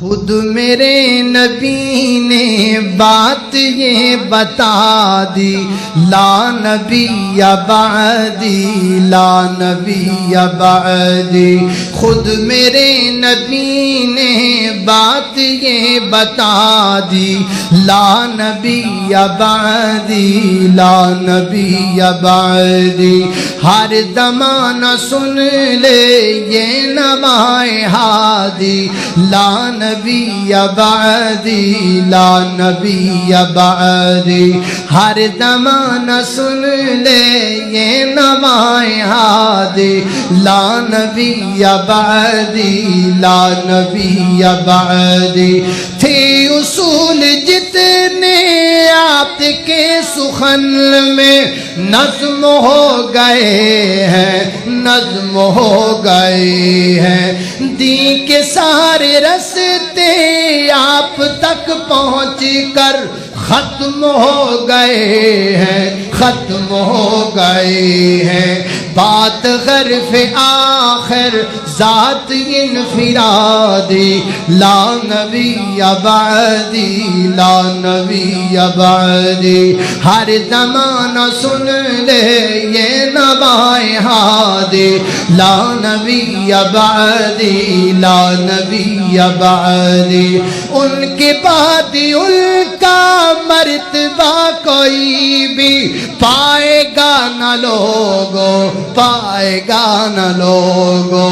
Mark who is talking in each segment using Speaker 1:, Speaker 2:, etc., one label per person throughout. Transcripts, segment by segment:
Speaker 1: خود میرے نبی نے بات یہ بتا دی، لا نبی بعدی، لا نبی بعدی۔ خود میرے نبی نے بات یہ بتا دی، لا نبی بعدی، لا نبی بعدی۔ ہر زمانہ سن لے یہ نوائے ہادی، لا نبی بعدی، لا نبی بعدی۔ ہر زمانہ سن لے یہ نوائے ہادی، لا نبی بعدی، لا نبی بعدی۔ تھے اصول جتنے آپ کے سخن میں نظم ہو گئے ہیں، نظم ہو گئے ہیں۔ دین کے سارے رستے آپ تک پہنچ کر ختم ہو گئے ہیں، ختم ہو گئے ہیں۔ بات غرف آخر ذات انفرادی، لا نبی بعدی، لا نبی بعدی۔ ہر زمانہ سن لے یہ نوائے ہادی، لا نبی بعدی، لا نبی بعدی۔ ان کے بعد ان کا مرتبہ کوئی بھی پائے گا نہ لوگو، پائے گا نہ لوگو۔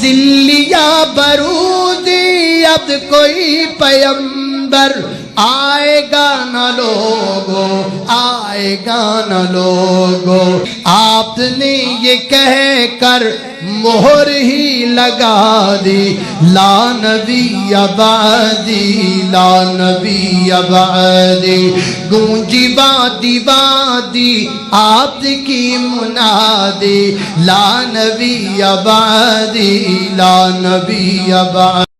Speaker 1: ذلی یا برودی اب کوئی پیمبر آئے گا نہ لوگو، آئے گا نہ لوگو۔ آپ نے یہ کہہ کر مہر ہی لگا دی، لا نبی بعدی، لا نبی بعدی۔ گونجی وادی وادی آپ کی منادی، لا نبی بعدی، لا نبی بعدی۔